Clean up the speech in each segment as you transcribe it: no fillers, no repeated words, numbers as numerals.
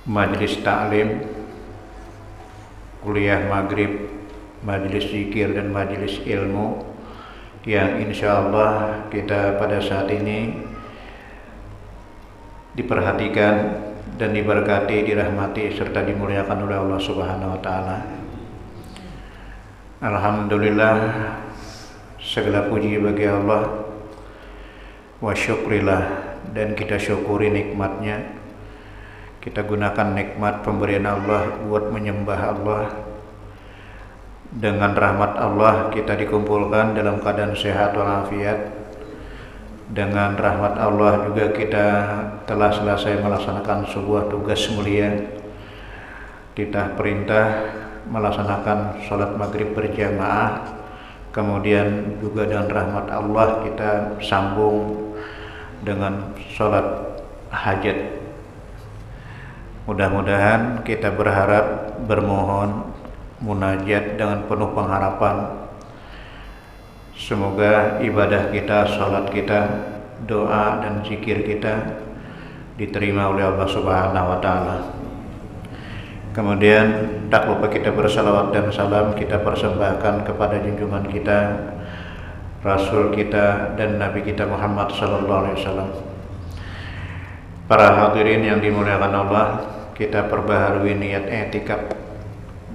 majelis taklim, kuliah maghrib, majelis zikir dan majelis ilmu yang insya Allah kita pada saat ini diperhatikan dan diberkati, dirahmati serta dimuliakan oleh Allah Subhanahu wa taala. Alhamdulillah, segala puji bagi Allah, wa syukrillah, dan kita syukuri nikmatnya. Kita gunakan nikmat pemberian Allah buat menyembah Allah. Dengan rahmat Allah kita dikumpulkan dalam keadaan sehat walafiat. Dengan rahmat Allah juga kita telah selesai melaksanakan sebuah tugas mulia. Kita perintah melaksanakan sholat maghrib berjamaah. Kemudian juga dengan rahmat Allah kita sambung dengan sholat hajat. Mudah-mudahan kita berharap, bermohon, munajat dengan penuh pengharapan. Semoga ibadah kita, salat kita, doa dan zikir kita diterima oleh Allah Subhanahu wa taala. Kemudian tak lupa kita bersalawat dan salam kita persembahkan kepada junjungan kita, Rasul kita dan Nabi kita Muhammad sallallahu alaihi wasallam. Para hadirin yang dimuliakan Allah, kita perbaharui niat i'tikaf.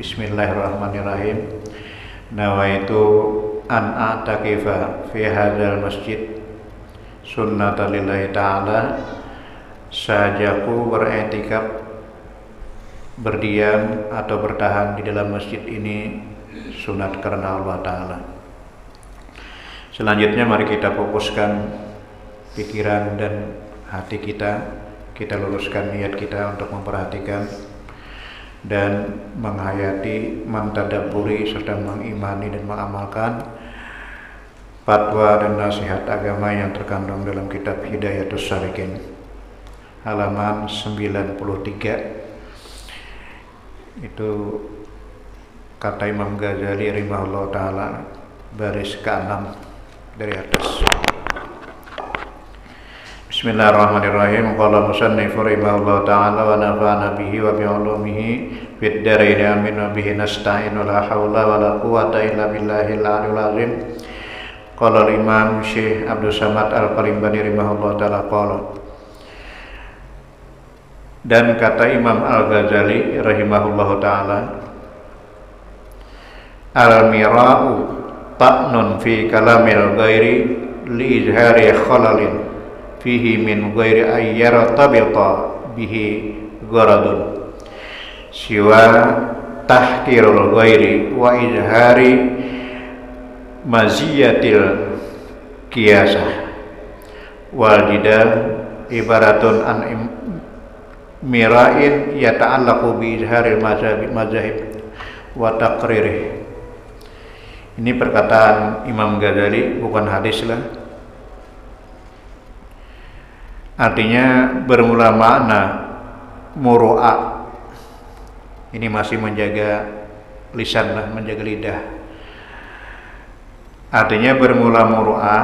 Bismillahirrahmanirrahim. Nawaitu an a'takifa fi hadzal masjid sunnatan lillahi ta'ala. Sajaku beriktikaf, berdiam atau bertahan di dalam masjid ini sunat karena Allah Ta'ala. Selanjutnya mari kita fokuskan pikiran dan hati kita. Kita luruskan niat kita untuk memperhatikan dan menghayati, mentadabburi serta mengimani dan mengamalkan fatwa dan nasihat agama yang terkandung dalam kitab Hidayatus Shaliqin halaman 93. Itu kata Imam Ghazali rahimahullah ta'ala, baris ke-6 dari atas. Bismillahirrahmanirrahim. Qala musannif rahimahullah ta'ala wa nafa'ana bihi wa bi'ulumihi fid dharain amin wa bihi nasta'in wa la hawla wa la quwwata illa billahil aliyyil azim. Qala al-Imam Syekh Abdul Samad Al-Qalimbani rahimahullah ta'ala qala. Dan kata Imam Al-Ghazali rahimahullah ta'ala, al-mira'u ta'nun fi kalamil ghairi li izhari khalalin fihi min ghairi ayyartabita bihi gharadun siwa tahkirul ghairi wa izhari maziyatil qiyasah wal jidal ibaratun an mira'in yata'allaqu bi izharil mazahib wa taqririh. Ini perkataan Imam Ghazali, bukan hadis lah. Artinya bermula makna muru'a. Ini masih menjaga lisan lah, menjaga lidah. Artinya bermula muru'a.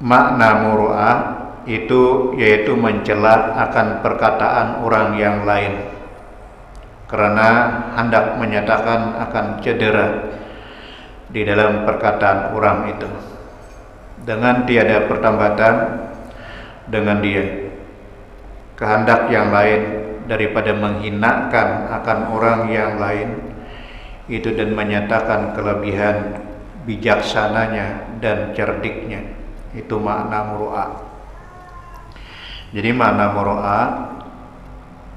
Makna muru'a itu yaitu mencela akan perkataan orang yang lain karena hendak menyatakan akan cedera di dalam perkataan orang itu dengan tiada pertambatan dengan dia kehendak yang lain daripada menghinakan akan orang yang lain itu dan menyatakan kelebihan bijaksananya dan cerdiknya. Itu makna muru'a. Jadi makna muru'a,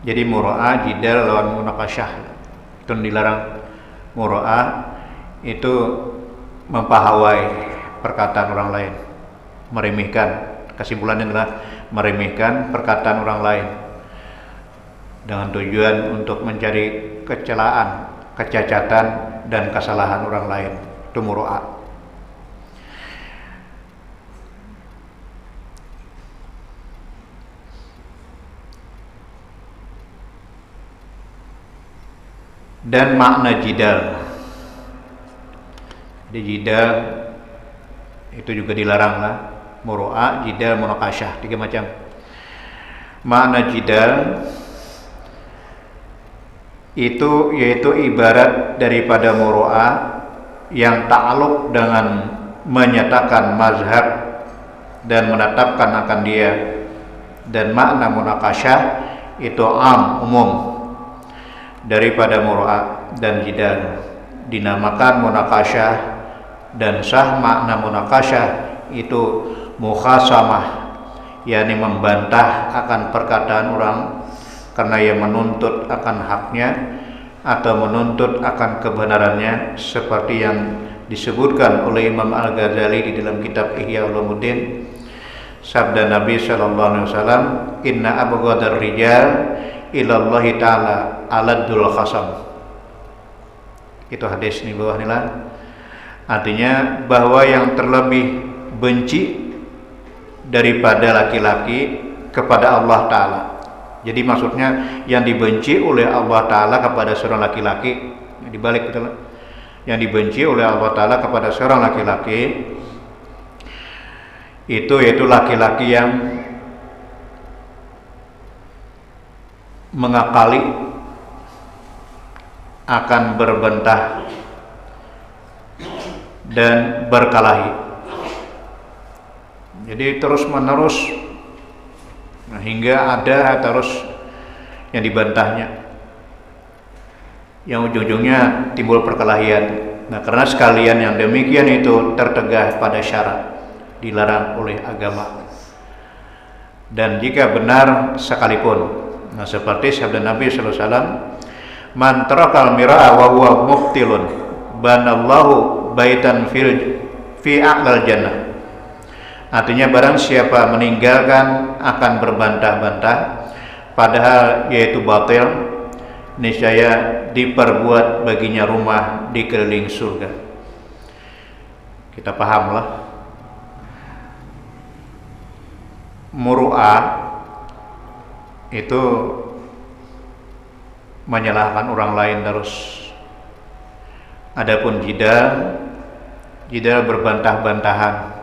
jadi muru'a jidal lawan munakasyah itu dilarang. Muru'a itu mempahawai perkataan orang lain, meremehkan. Kesimpulannya adalah meremehkan perkataan orang lain dengan tujuan untuk mencari kecelaan, kecacatan dan kesalahan orang lain. Itu muru'a. Dan makna jidal. Jadi jidal itu juga dilarang lah. Muru'a, jidal, munakasyah, 3 macam. Makna jidal itu yaitu ibarat daripada muru'ah yang ta'aluk dengan menyatakan mazhab dan menetapkan akan dia, dan makna munakasyah itu umum daripada muru'ah dan jidal. Dinamakan munakasyah dan sah makna munakasyah itu mukhasamah, yakni membantah akan perkataan orang karena ia menuntut akan haknya atau menuntut akan kebenarannya, seperti yang disebutkan oleh Imam Al-Ghazali di dalam kitab Ihya Ulumuddin. Sabda Nabi sallallahu alaihi wasallam, "Inna abghadar rijal ilallahi ta'ala aladul khasam." Itu hadis di bawah inilah. Artinya bahwa yang terlebih benci daripada laki-laki kepada Allah Ta'ala. Jadi maksudnya yang dibenci oleh Allah Ta'ala kepada seorang laki-laki, dibalik betul, yang dibenci oleh Allah Ta'ala kepada seorang laki-laki itu yaitu laki-laki yang mengakali akan berbantah dan berkelahi. Jadi terus menerus, hingga ada terus yang dibantahnya, yang ujung-ujungnya timbul perkelahian. Nah, karena sekalian yang demikian itu tertegah pada syarat, dilarang oleh agama. Dan jika benar sekalipun, nah seperti sabda Nabi sallallahu alaihi wasallam, "Man tarakal mira'a wa huwa muftilun banallahu baitan fi a'lal jannah." Artinya barang siapa meninggalkan akan berbantah-bantah padahal yaitu batil, niscaya diperbuat baginya rumah di keliling surga. Kita pahamlah, muru'ah itu menyalahkan orang lain terus. Adapun jidal berbantah-bantahan,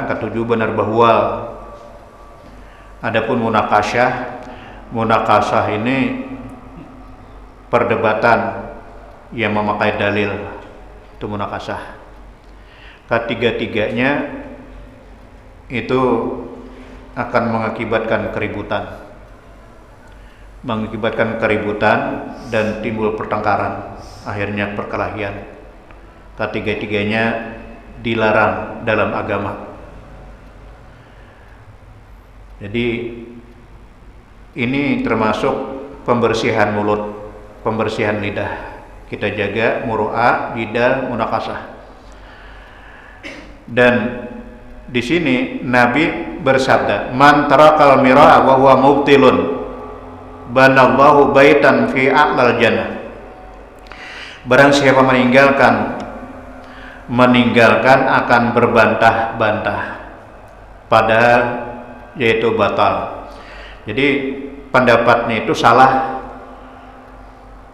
ketujuh benar bahwa. Adapun munakasyah ini perdebatan yang memakai dalil, itu munakasyah. Ketiga-tiganya itu akan mengakibatkan keributan dan timbul pertengkaran, akhirnya perkelahian. Ketiga-tiganya dilarang dalam agama. Jadi ini termasuk pembersihan mulut, pembersihan lidah. Kita jaga muru'ah, jidal, munakasyah. Dan di sini Nabi bersabda, "Man tarakal mira'a wa huwa mubtilun banallahu baitan fi a'lal jannah." Barang siapa meninggalkan akan berbantah-bantah padahal yaitu batal. Jadi pendapatnya itu salah.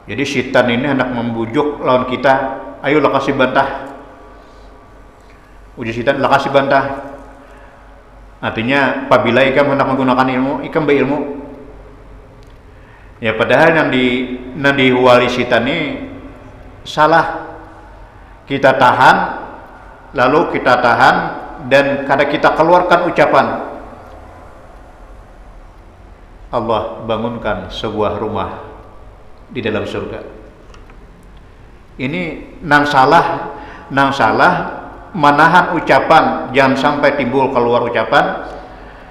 Jadi syaitan ini hendak membujuk lawan kita, "Ayo lah kasih bantah." Uji syaitan, lah kasih bantah. Artinya apabila ikam hendak menggunakan ilmu, ikam berilmu. Ya padahal yang dihuali syaitan ini salah. Kita tahan, lalu kita tahan, dan kadang kita keluarkan ucapan, Allah bangunkan sebuah rumah di dalam surga. Ini nang salah menahan ucapan, jangan sampai timbul keluar ucapan,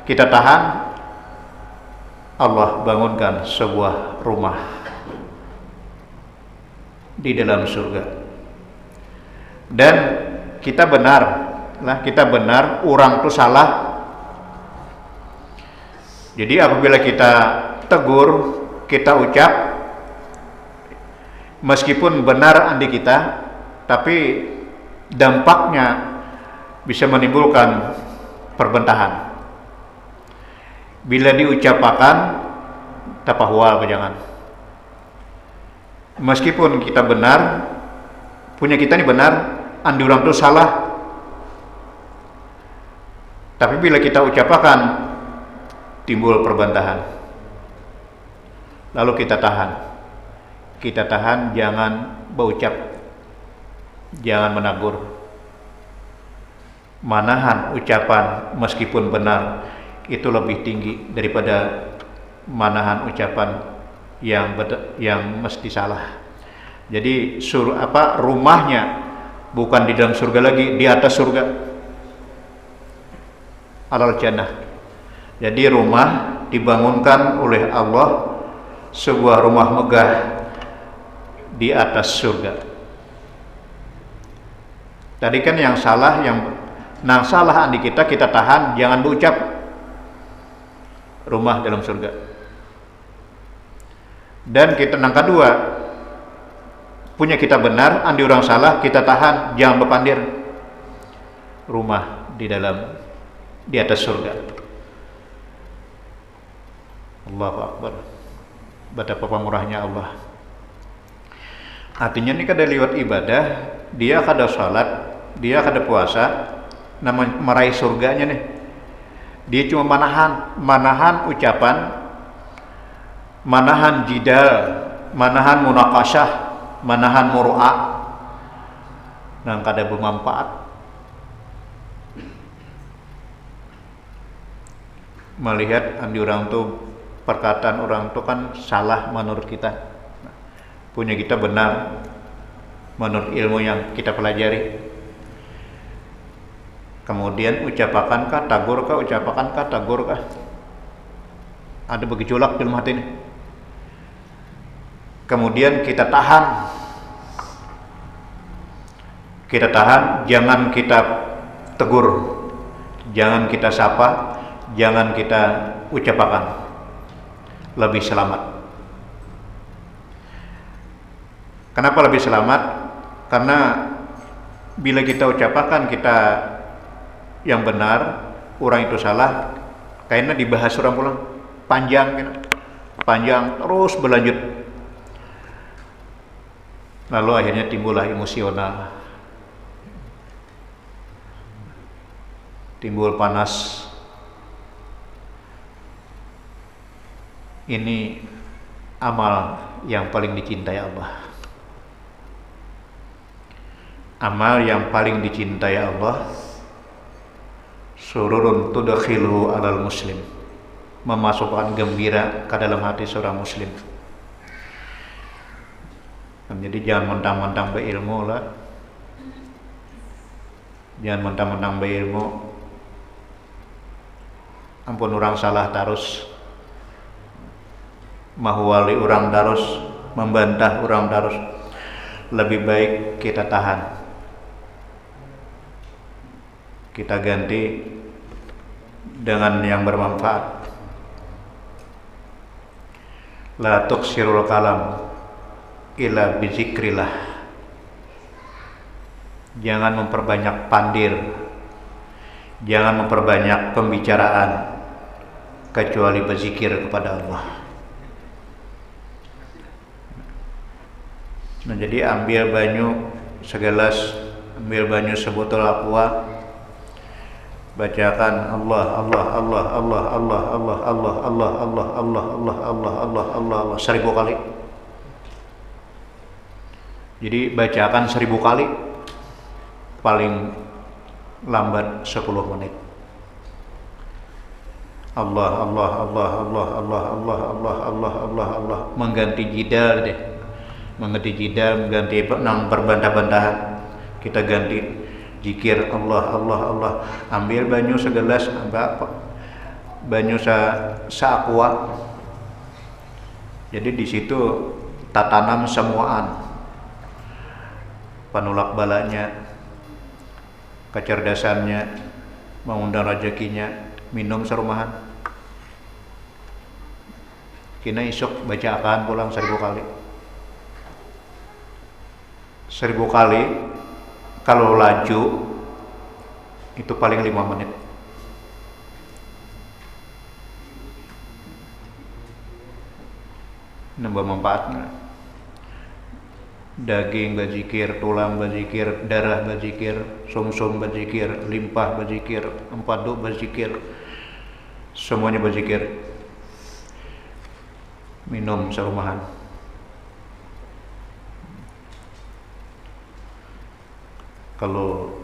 kita tahan, Allah bangunkan sebuah rumah di dalam surga. Dan kita benar, orang itu salah. Jadi apabila kita tegur, kita ucap, meskipun benar andi kita, tapi dampaknya bisa menimbulkan perbentahan. Bila diucapkan, tapahwal jangan. Meskipun kita benar, punya kita ini benar, andi orang itu salah. Tapi bila kita ucapkan, timbul perbantahan. Lalu kita tahan, jangan berucap, jangan menegur. Manahan ucapan meskipun benar itu lebih tinggi daripada manahan ucapan yang mesti salah. Jadi rumahnya bukan di dalam surga lagi, di atas surga, alal jannah. Jadi rumah dibangunkan oleh Allah, sebuah rumah megah di atas surga. Tadi kan yang salah andi kita tahan, jangan berucap. Rumah dalam surga. Dan kita yang kedua, punya kita benar, andi orang salah, kita tahan, jangan berpandir. Rumah di atas surga. Allahu Akbar. Betapa pemurahnya Allah. Artinya ini kada lewat ibadah, dia kada salat, dia kada puasa, nama meraih surganya nih. Dia cuma manahan ucapan, manahan jidal, manahan munaqasyah, manahan muru'a, nang kada bermanfaat. Melihat andi orang tuh, perkataan orang tuh kan salah menurut kita, punya kita benar menurut ilmu yang kita pelajari. Kemudian ucapakan kah, tagur kah, ada bergejolak dalam hati ini. Kemudian kita tahan, jangan kita tegur, jangan kita sapa, jangan kita ucapakan, lebih selamat. Kenapa lebih selamat? Karena bila kita ucapakan kita yang benar, orang itu salah, kayaknya dibahas orang pulang panjang terus berlanjut, lalu akhirnya timbullah emosional, timbul panas. Ini amal yang paling dicintai Allah. Amal yang paling dicintai Allah, sururun tudakhilu alal muslim, memasukkan gembira ke dalam hati seorang muslim. Jadi jangan mentang-mentang berilmu lah, jangan mentang-mentang berilmu, ampun orang salah terus, mahwali orang terus, membantah orang terus. Lebih baik kita tahan, kita ganti dengan yang bermanfaat. La tuksirul kalam ila bizikrillah, jangan memperbanyak pandir, jangan memperbanyak pembicaraan kecuali berzikir kepada Allah. Nah, jadi ambil banyu segelas, ambil banyu sebotol aqua, bacakan Allah Allah Allah Allah Allah Allah Allah Allah Allah Allah Allah Allah Allah Allah 1000 kali. Jadi bacakan 1000 kali, paling lambat 10 menit. Allah Allah Allah Allah Allah Allah Allah Allah Allah Allah, mengganti jidal deh, mengganti nang berbantah-bantahan, kita ganti zikir Allah Allah Allah. Ambil banyu segelas, banyu seakua. Jadi di situ tatanam semuaan, penolak balanya, kecerdasannya, mengundang rezekinya, minum serumahan. Kina isok bacakan pulang 1000 kali. 1000 kali kalau laju itu paling 5 menit. Nambah manfaatnya. Daging berzikir, tulang berzikir, darah berzikir, sumsum berzikir, limpah berzikir, empedu berzikir, semuanya berzikir, minum serumahan. Kalau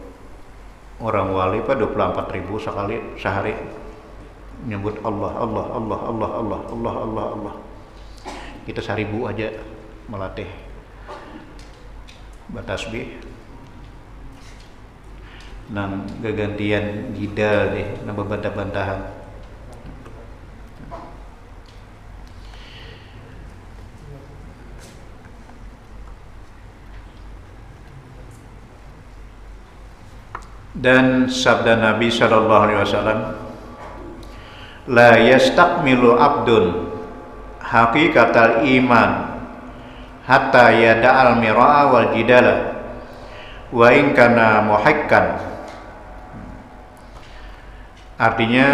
orang wali Pak 24.000 sekali sehari nyebut Allah Allah Allah Allah Allah Allah Allah Allah. Kita 1.000 aja melatih batasbih. Nang gagantian jidal deh, nang bantah-bantahan. Dan sabda Nabi sallallahu alaihi wasallam, la yastakmilu abdun haqiqatal iman hatta yada'al mira'a wal jidala wa in kana muhakkan. Artinya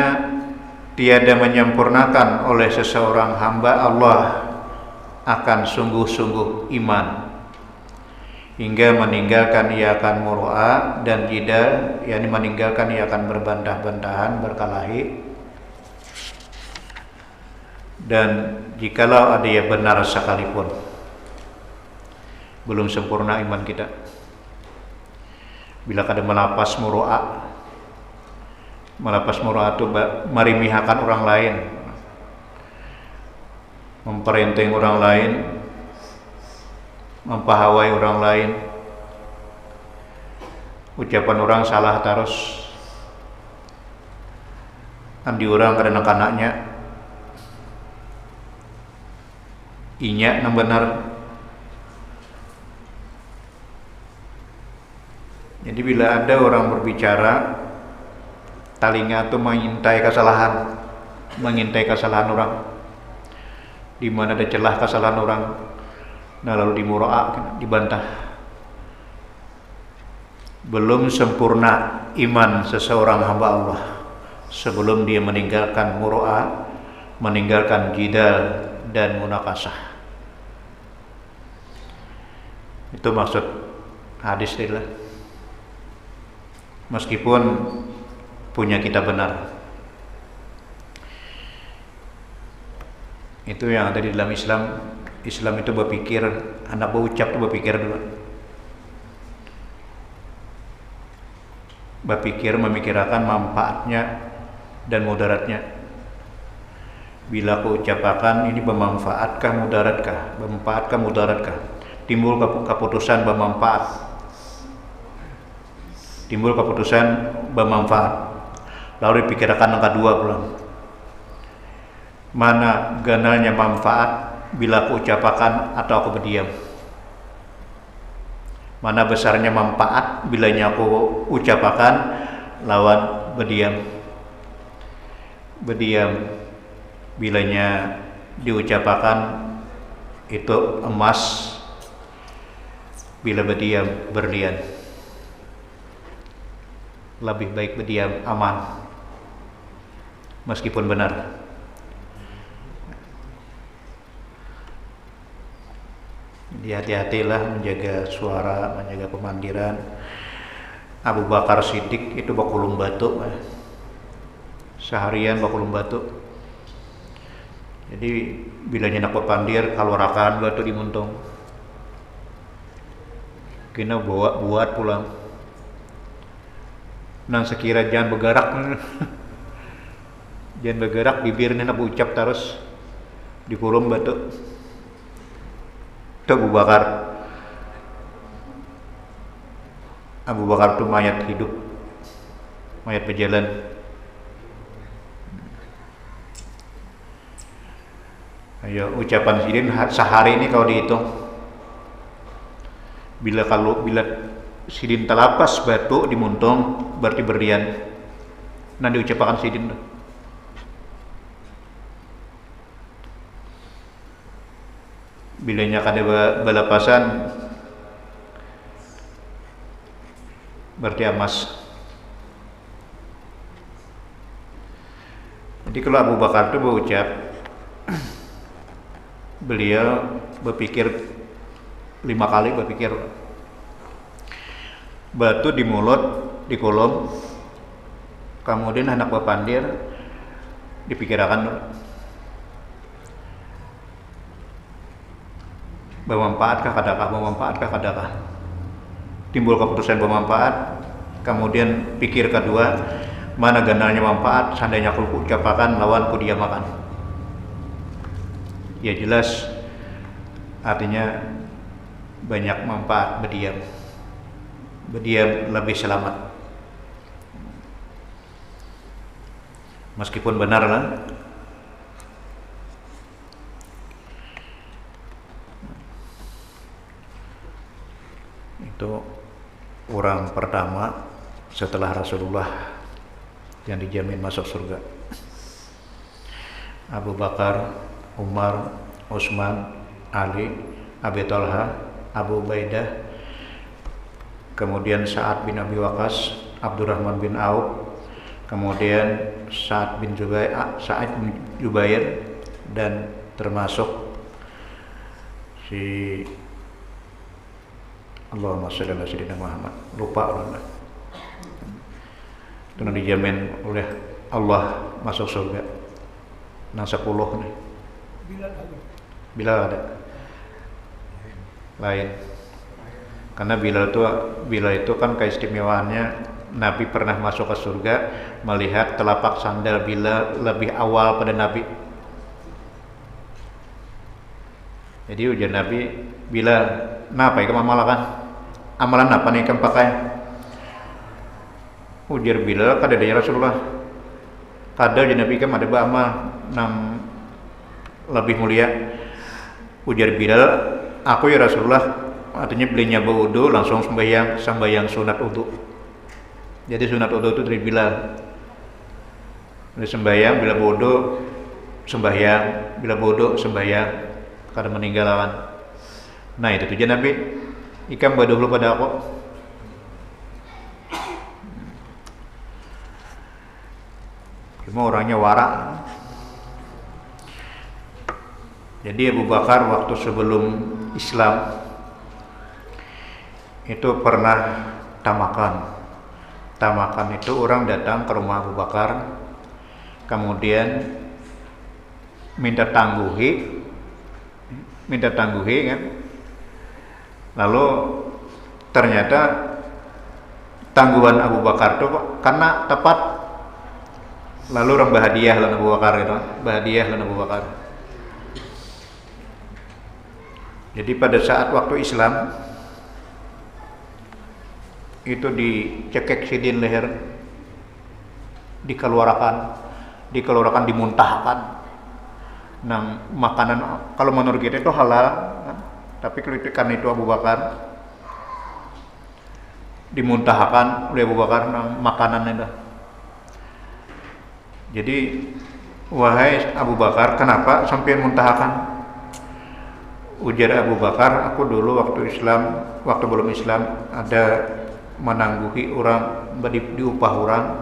tiada menyempurnakan oleh seseorang hamba Allah akan sungguh-sungguh iman hingga meninggalkan ia akan mur'a dan jidal, yakni meninggalkan ia akan berbantah-bantahan, berkelahi. Dan jikalau ada yang benar sekalipun, belum sempurna iman kita. Bila kada melapas mur'a itu merimihakan orang lain, memperenteng orang lain, mempahawai orang lain, ucapan orang salah terus, andi orang kada anak-anaknya, inya nang benar. Jadi bila ada orang berbicara, talinga itu mengintai kesalahan orang, di mana ada celah kesalahan orang. Nah lalu dimura'a, dibantah. Belum sempurna iman seseorang hamba Allah sebelum dia meninggalkan mura'a, meninggalkan jidal dan munakasah. Itu maksud hadis itulah. Meskipun punya kita benar, itu yang ada di dalam Islam. Islam itu berpikir, anak berucap itu berpikir dulu. Berpikir, memikirkan manfaatnya dan mudaratnya. Bila aku ucapkan ini bermanfaatkah, mudaratkah? Bermanfaatkah, mudaratkah? Timbul keputusan bermanfaat. Timbul keputusan bermanfaat. Lalu dipikirkan yang kedua pula. Mana ganalnya manfaat bila aku ucapkan atau aku berdiam? Mana besarnya manfaat bilanya aku ucapkan lawan berdiam? Berdiam bilanya diucapkan itu emas, bila berdiam berlian. Lebih baik berdiam, aman meskipun benar. Hati-hatilah menjaga suara, menjaga pemandiran. Abu Bakar Siddiq itu bakulung batuk, seharian bakulung batuk. Jadi bila nyenak pepandir kalau rakan batuk dimuntung, kena bawa buat pulang. Nang sekira jangan bergerak, jangan bergerak, bibirnya nak ucap terus dikulung batuk. Itu Abu Bakar itu mayat hidup, mayat berjalan. Ayo ucapan sidin sehari ini kalau dihitung, bila sidin telapas batuk dimuntung berarti berlian. Nanti ucapakan sidin. Bilanya kada balapasan berarti emas. Jadi kalau Abu Bakar itu berucap, beliau berpikir 5 kali, berpikir batu di mulut, di kolom, kemudian anak berpandir, dipikirkan bermanfaatkah kadakah, timbul keputusan bermanfaat, kemudian pikir kedua, mana ganalnya manfaat, seandainya aku ucapakan lawan ku diamakan. Ya jelas artinya banyak manfaat berdiam lebih selamat. Meskipun benar lah, itu orang pertama setelah Rasulullah yang dijamin masuk surga. Abu Bakar, Umar, Utsman, Ali, Abi Thalha, Abu Ubaidah, kemudian Sa'ad bin Abi Waqqas, Abdurrahman bin Auf, kemudian Sa'ad bin Jubair, dan termasuk si Allahumma sholli ala sayyidina Muhammad, lupa orang. Itu dijamin oleh Allah masuk surga. Nang 10 nih. Bilal ada. Lain. Karena Bilal itu kan keistimewaannya Nabi pernah masuk ke surga melihat telapak sandal Bilal lebih awal pada Nabi. Jadi ujar Nabi, Bilal, kenapa ikam amalakan? Amalan apa nih ikam pakai? Ujar Bilal, kada ada Rasulullah. Kada ujar Nabi ikam ada amal nang lebih mulia. Ujar Bilal, aku ya Rasulullah, artinya belinya berwudu langsung sembahyang sunat wudu. Jadi sunat wudu itu dari Bilal. Bila sembahyang, bila berwudu sembahyang, bila berwudu sembahyang, kada meninggal lawan. Nah itu tujuan Nabi, ikam dulu pada aku. Cuma orangnya warak. Jadi Abu Bakar waktu sebelum Islam itu pernah tamakan itu orang datang ke rumah Abu Bakar, kemudian minta tangguhi kan. Lalu ternyata tangguhan Abu Bakar itu karena tepat, lalu orang bahadiah lan Abu Bakar. Jadi pada saat waktu Islam itu dicekek sidin leher, dikeluarkan, dimuntahkan. Nah, makanan kalau menurut kita itu halal, kan? Tapi karena itu Abu Bakar dimuntahkan oleh Abu Bakar makanan itu. Jadi wahai Abu Bakar, kenapa sampai muntahkan? Ujar Abu Bakar, aku dulu waktu belum Islam ada menangguhi orang, diupah orang.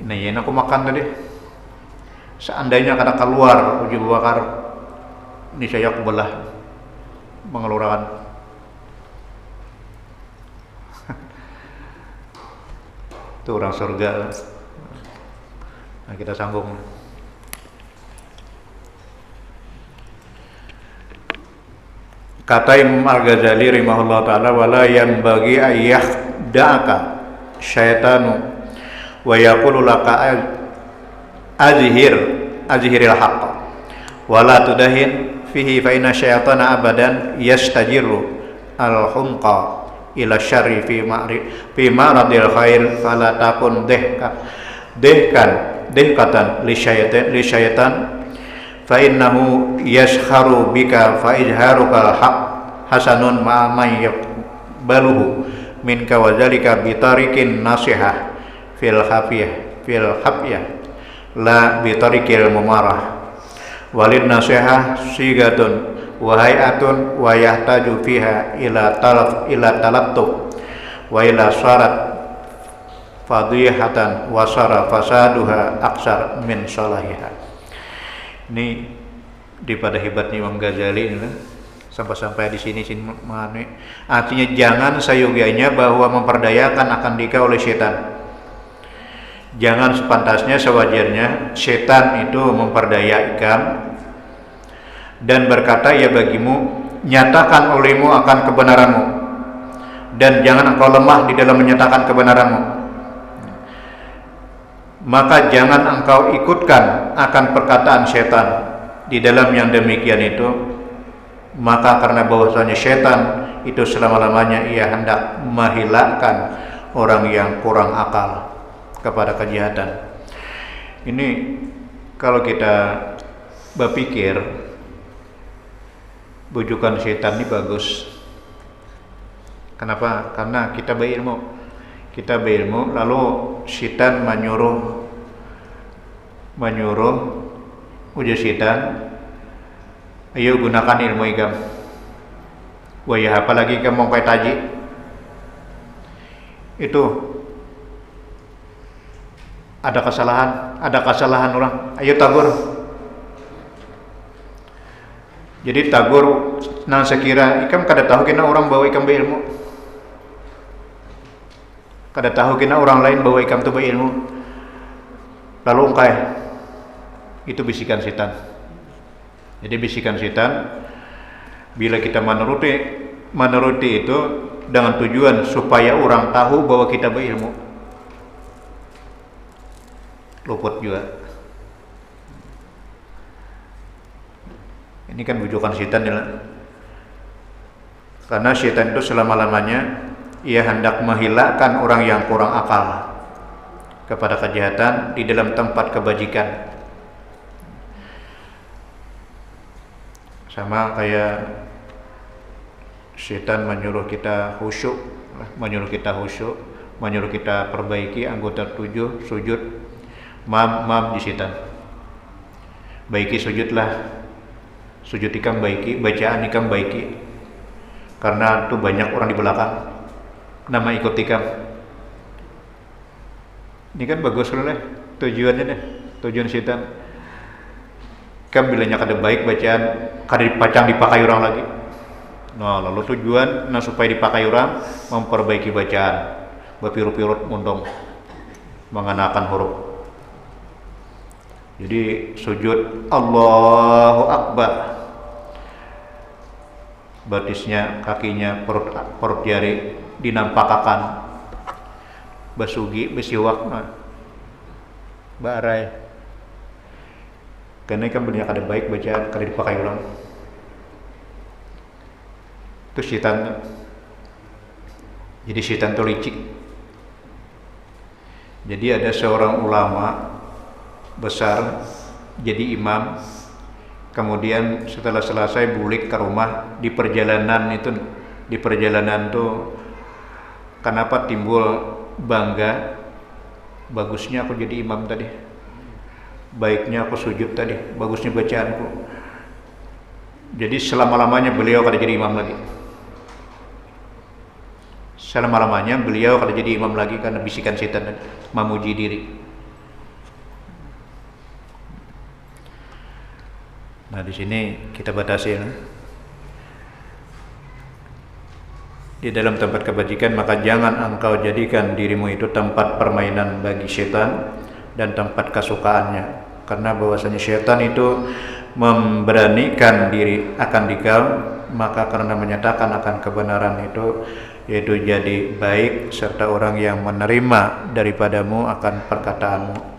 Nah ya aku makan tadi. Seandainya kata keluar, ujar Abu Bakar, ini saya aku belah mengeluarkan. Itu orang surga. Nah kita sambung. Kata Imam Al-Ghazali rahimahullah ta'ala, wala yanbaghi ayyakhda'aka syaitanu wa yaqulu laka azhiril haqq wala tudahin fihi fa inna syaitana abadan yastajiru al-humqa ila syarri fi ma'radil khair fala takun dehkatan li syaitan fa innahu yashkharu bika fa ijharuka al-haq hasanun ma yaqbaluhu minka wa zalika bi tariqin nasihah fil hafiyah la bi tariqil mumarah walid nasihah sigatun wa hay'atun wa yahtaju fiha ila talattuf wa ila syarat fadihatan wa sara fasaduha aksar min salahiha. Ini daripada hebatnya Imam Ghazali ini, sampai di sini artinya jangan sayogianya bahwa memperdayakan akan dika oleh setan. Jangan sepantasnya, sewajarnya setan itu memperdaya ikan dan berkata, ya bagimu, nyatakan olehmu akan kebenaranmu, dan jangan engkau lemah di dalam menyatakan kebenaranmu. Maka jangan engkau ikutkan akan perkataan setan di dalam yang demikian itu. Maka karena bahwasanya setan itu selama-lamanya ia hendak menghilangkan orang yang kurang akal kepada kejahatan. Ini kalau kita berpikir, bujukan setan ini bagus. Kenapa? Karena kita berilmu, lalu setan menyuruh ujar setan, ayo gunakan ilmu ikam. Wah ya, apalagi kamu mau kayak taji itu ada kesalahan orang, ayo tagur. Jadi tagur nang sekira ikam kada tahu kena orang bawa ikam berilmu, kada tahu kena orang lain bawa ikam tu berilmu, lalu engkai itu bisikan setan. Jadi bisikan setan bila kita menuruti itu dengan tujuan supaya orang tahu bahwa kita berilmu, luput juga. Ini kan bujukan setan ya. Karena setan itu selama-lamanya ia hendak menghilangkan orang yang kurang akal kepada kejahatan di dalam tempat kebajikan. Sama kayak setan menyuruh kita khusyuk, menyuruh kita perbaiki anggota 7 sujud. Mam di setan. Baiki sujudlah. Sujud ikam baiki, bacaan ikam baiki. Karena tuh banyak orang di belakang nama ikut ikam. Ini kan bagus lah tujuannya deh, tujuan setan. Kan bilanya kada baik bacaan, kada dipacang dipakai orang lagi. Nah, lalu tujuan supaya dipakai orang, memperbaiki bacaan, berpirut-pirut mundong, mengenakan huruf. Jadi sujud Allahu Akbar, batisnya, kakinya, perut jari dinampakakan, basugi, besiwak, barai. Karena kan banyak ada baik bacaan kada dipakai orang. Itu setan. Jadi setan itu licik. Jadi ada seorang ulama besar jadi imam, kemudian setelah selesai bulik ke rumah, di perjalanan tuh kenapa timbul bangga, bagusnya aku jadi imam tadi, baiknya aku sujud tadi, bagusnya bacaanku. Jadi selama-lamanya beliau kada jadi imam lagi. Selama-lamanya beliau kada jadi imam lagi karena bisikan setan memuji diri. Nah, di sini kita batasi di dalam tempat kebajikan, maka jangan engkau jadikan dirimu itu tempat permainan bagi setan dan tempat kesukaannya. Karena bahwasanya setan itu memberanikan diri akan dikau, maka karena menyatakan akan kebenaran itu, yaitu jadi baik serta orang yang menerima daripadamu akan perkataanmu,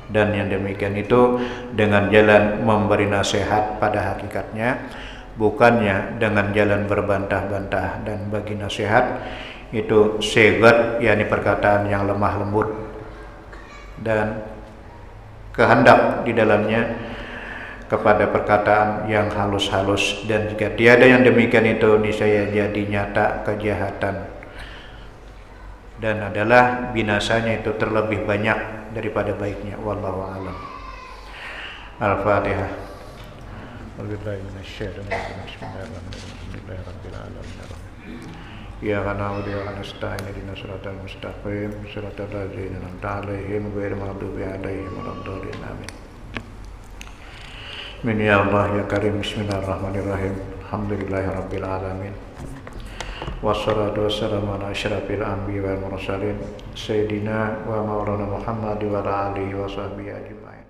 dan yang demikian itu dengan jalan memberi nasihat pada hakikatnya, bukannya dengan jalan berbantah-bantah. Dan bagi nasihat itu segat, yakni perkataan yang lemah lembut dan kehendak di dalamnya kepada perkataan yang halus-halus, dan jika tiada yang demikian itu niscaya jadi nyata kejahatan dan adalah binasanya itu terlebih banyak daripada baiknya. Wallahu a'lam. Al-Fatihah. Ya kana wa ya nasta'in ihdinas siratal mustaqim siratal ladzina an'amta 'alaihim ghairil maghdubi 'alaihim waladdallin. Amin. Min ya Allah ya Karim. Bismillahirrahmanirrahim. Alhamdulillahirabbil alamin. wassalatu wassalamu ala asyrafil anbiya wal mursalin sayyidina wa maulana Muhammad wa ala alihi wa sahbihi ajma'in.